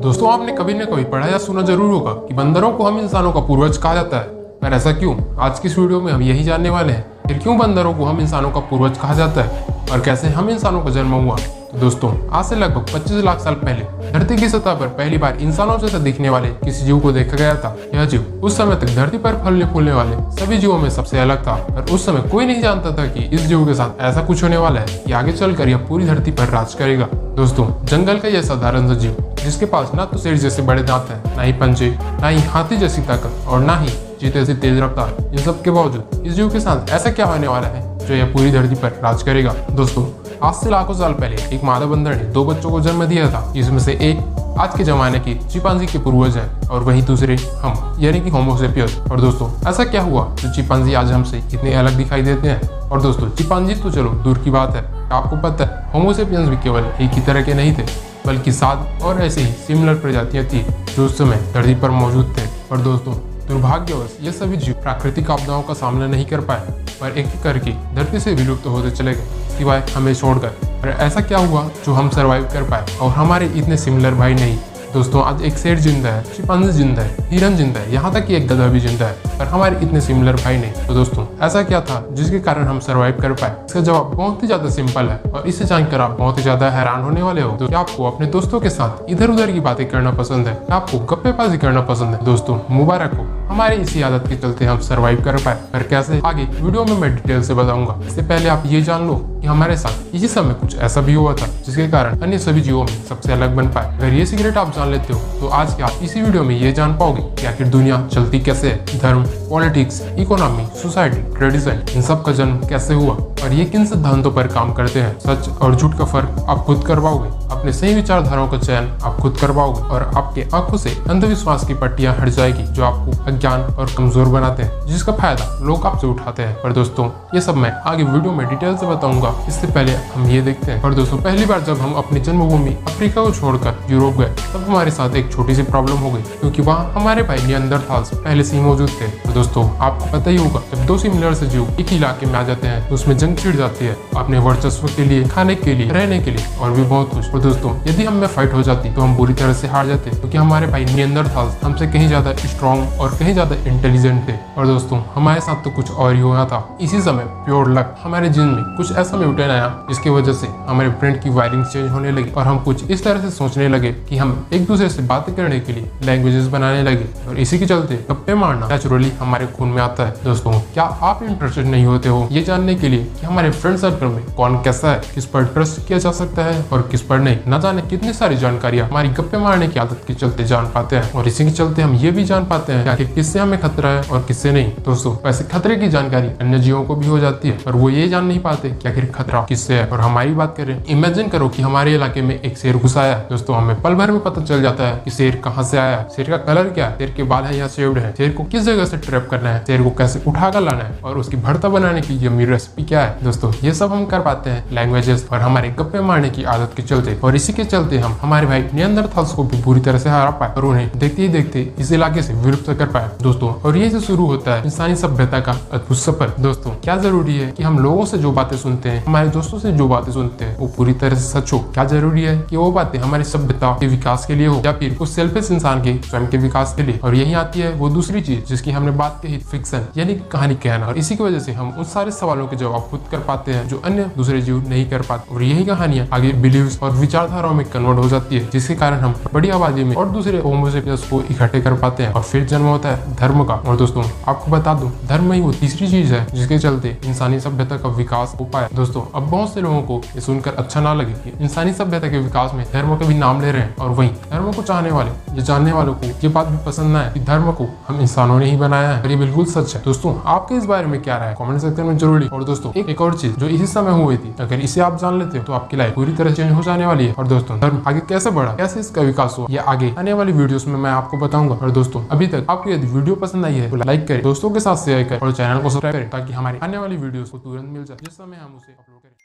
दोस्तों, आपने कभी न कभी पढ़ा या सुना जरूर होगा कि बंदरों को हम इंसानों का पूर्वज कहा जाता है। पर ऐसा क्यों? आज की इस वीडियो में हम यही जानने वाले हैं। फिर क्यों बंदरों को हम इंसानों का पूर्वज कहा जाता है और कैसे हम इंसानों का जन्म हुआ। तो दोस्तों, आज से लगभग 25 लाख साल पहले धरती की सतह पर पहली बार इंसानों जैसा दिखने वाले किसी जीव को देखा गया था। यह जीव उस समय तक धरती पर फलने फूलने वाले सभी जीवों में सबसे अलग था और उस समय कोई नहीं जानता था कि इस जीव के साथ ऐसा कुछ होने वाला है कि आगे चलकर यह पूरी धरती पर राज करेगा। दोस्तों, जंगल का यह साधारण सा जीव जिसके पास ना तो शेर जैसे बड़े दांत हैं, ना ही पंजे, ना ही हाथी जैसी ताकत और ना ही चीते से तेज रफ्तार, इन सब के बावजूद इस जीव के साथ ऐसा क्या होने वाला है जो यह पूरी धरती पर राज करेगा। दोस्तों, आज से लाखों साल पहले एक मादा बंदर ने 2 बच्चों को जन्म दिया था। इसमें से एक आज के जमाने की चिंपांजी के पूर्वज है और वहीं दूसरे हम यानी कि होमो सेपियंस। और दोस्तों, ऐसा क्या हुआ जो चिंपांजी आज हमसे इतने अलग दिखाई देते हैं। और दोस्तों, चिंपांजी तो चलो दूर की बात है, आपको पता है होमो सेपियंस भी केवल एक ही तरह के नहीं थे बल्कि 7 और ऐसे ही सिमिलर प्रजातियां थी जो उस समय धरती पर मौजूद थे। और दोस्तों, दुर्भाग्यवश ये सभी जीव प्राकृतिक आपदाओं का सामना नहीं कर पाए पर एक एक करके धरती से विलुप्त होते चले गए सिवाय हमें छोड़कर। और ऐसा क्या हुआ जो हम सरवाइव कर पाए और हमारे इतने सिमिलर भाई नहीं। दोस्तों, आज एक शेर जिंदा है, चिंपांजी जिंदा है, हिरन जिंदा है, यहाँ तक कि एक गधा भी जिंदा है पर हमारे इतने सिमिलर भाई नहीं। तो दोस्तों, ऐसा क्या था जिसके कारण हम सरवाइव कर पाए? इसका जवाब बहुत ही ज्यादा सिंपल है और इसे जानकर आप बहुत ही ज्यादा हैरान होने वाले हो। तो क्या आपको अपने दोस्तों के साथ इधर उधर की बातें करना पसंद है? क्या आपको गप्पेबाजी करना पसंद है? दोस्तों, मुबारक हो, हमारी इसी आदत के चलते हम सरवाइव कर पाए। पर कैसे, आगे वीडियो में मैं डिटेल से बताऊंगा। इससे पहले आप ये जान लो कि हमारे साथ इसी समय कुछ ऐसा भी हुआ था जिसके कारण अन्य सभी जीवों में सबसे अलग बन पाए। अगर ये सीक्रेट आप जान लेते हो तो आज के आप इसी वीडियो में ये जान पाओगे कि आखिर दुनिया चलती कैसे है, धर्म, पॉलिटिक्स, इकोनॉमी, सोसाइटी, ट्रेडिशन, इन सब का जन्म कैसे हुआ और ये किन सिद्धांतों पर काम करते हैं। सच और झूठ का फर्क आप खुद कर पाओगे, अपने सही विचारधाराओं का चयन आप खुद कर पाओगे और आपके आंखों से अंधविश्वास की पट्टियां हट जाएगी जो आपको अज्ञान और कमजोर बनाते हैं, जिसका फायदा लोग आपसे उठाते हैं। पर दोस्तों, ये सब मैं आगे वीडियो में डिटेल से बताऊंगा। इससे पहले हम ये देखते हैं। और दोस्तों, पहली बार जब हम अपनी जन्मभूमि अफ्रीका को छोड़कर यूरोप गए तब हमारे साथ एक छोटी सी प्रॉब्लम हो गई क्योंकि वहाँ हमारे भाई निएंडरथाल्स पहले से ही मौजूद थे। तो दोस्तों, आपको पता ही होगा जब 2 सिमिलर से जीव एक इलाके में आ जाते हैं तो उसमें जंग छिड़ जाती है अपने वर्चस्व के लिए, खाने के लिए, रहने के लिए और भी बहुत कुछ। और दोस्तों, यदि हम में फाइट हो जाती तो हम बुरी तरह से हार जाते क्योंकि हमारे भाई निएंडरथाल्स हमसे कहीं ज्यादा स्ट्रॉन्ग और कहीं ज्यादा इंटेलिजेंट थे। और दोस्तों, हमारे साथ तो कुछ और ही हुआ था। इसी समय प्योर लक हमारे जीन में कुछ ऐसा म्यूटेशन आया जिसकी वजह से हमारे ब्रेन की वायरिंग चेंज होने लगी और हम कुछ इस तरह से सोचने लगे कि हम एक दूसरे से बातें करने के लिए लैंग्वेजेस बनाने लगे और इसी के चलते गप्पे मारना नेचुरली हमारे खून में आता है। दोस्तों, क्या आप इंटरेस्टेड नहीं होते हो ये जानने के लिए कि हमारे फ्रेंड सर्कल में कौन कैसा है, किस पर ट्रस्ट किया जा सकता है और किस पर नहीं? न जाने कितनी सारी जानकारियां हमारी गप्पे मारने की आदत के चलते जान पाते हैं और इसी के चलते हम ये भी जान पाते हैं कि किससे हमें खतरा है और किससे नहीं। दोस्तों, वैसे खतरे की जानकारी अन्य जीवों को भी हो जाती है और वो ये जान नहीं पाते कि आखिर खतरा किससे है। और हमारी बात करें, इमेजिन करो कि हमारे इलाके में एक शेर घुस आया है। दोस्तों, हमें पल भर में पता चल जाता है कि शेर कहाँ से आया है, शेर का कलर क्या है, शेर के बाल है या शेव्ड है, शेर को किस जगह से ट्रैप करना है, शेर को कैसे उठाकर लाना है और उसकी भरता बनाने की यम्मी रेसिपी क्या है। दोस्तों, ये सब हम कर पाते हैं लैंग्वेजेस और हमारे गप्पे मारने की आदत के चलते और इसी के चलते हम हमारे भाई निएंडरथाल्स को भी बुरी तरह से हरा पाए और उन्हें देखते ही देखते इस इलाके से विलुप्त कर पाए। दोस्तों, और ये से शुरू होता है इंसानी सभ्यता का अद्भुत सफर। दोस्तों, क्या जरूरी है कि हम लोगों से जो बातें सुनते हैं, हमारे दोस्तों से जो बातें सुनते हैं वो पूरी तरह से सच हो? क्या जरूरी है कि वो बातें हमारी सभ्यता के विकास के लिए हो या फिर उस सेल्फिश इंसान के स्वयं के विकास के लिए? और यही आती है वो दूसरी चीज जिसकी हमने बात कही, फिक्शन यानी कहानी कहना। और इसी की वजह से हम उन सारे सवालों के जवाब खुद कर पाते हैं जो अन्य दूसरे जीव नहीं कर पाते और यही कहानियां आगे बिलीव्स और विचारधाराओं में कन्वर्ट हो जाती है जिसके कारण हम बड़ी आबादी में और दूसरे होमो सेपियंस को इकट्ठे कर पाते हैं और फिर जन्म होता है धर्म का। और दोस्तों, आपको बता दूं, धर्म ही वो तीसरी चीज है जिसके चलते इंसानी सभ्यता का विकास हो पाया। दोस्तों, अब बहुत से लोगों को ये सुनकर अच्छा ना लगे कि इंसानी सभ्यता के विकास में धर्म का भी नाम ले रहे हैं और वहीं धर्म को चाहने वाले ये जानने वालों को ये बात भी पसंद ना है कि धर्म को हम इंसानों ने ही बनाया है और ये बिल्कुल सच है। दोस्तों, आपके इस बारे में क्या राय है कमेंट सेक्शन में जरूर लिखो। और दोस्तों, एक और चीज जो इसी समय हुई थी, अगर इसे आप जान लेते हो तो आपकी लाइफ पूरी तरह चेंज हो जाने वाली है। और दोस्तों, धर्म आगे कैसे बढ़ा, कैसे इसका विकास हुआ, ये आगे आने वाली वीडियोस में मैं आपको बताऊंगा। और दोस्तों, अभी तक आपको यदि वीडियो पसंद आई है तो लाइक करें, दोस्तों के साथ शेयर करें और चैनल को सब्सक्राइब करें ताकि हमारी आने वाली वीडियोस को तुरंत मिल जाए जिस समय हम उसे अपलोड करें।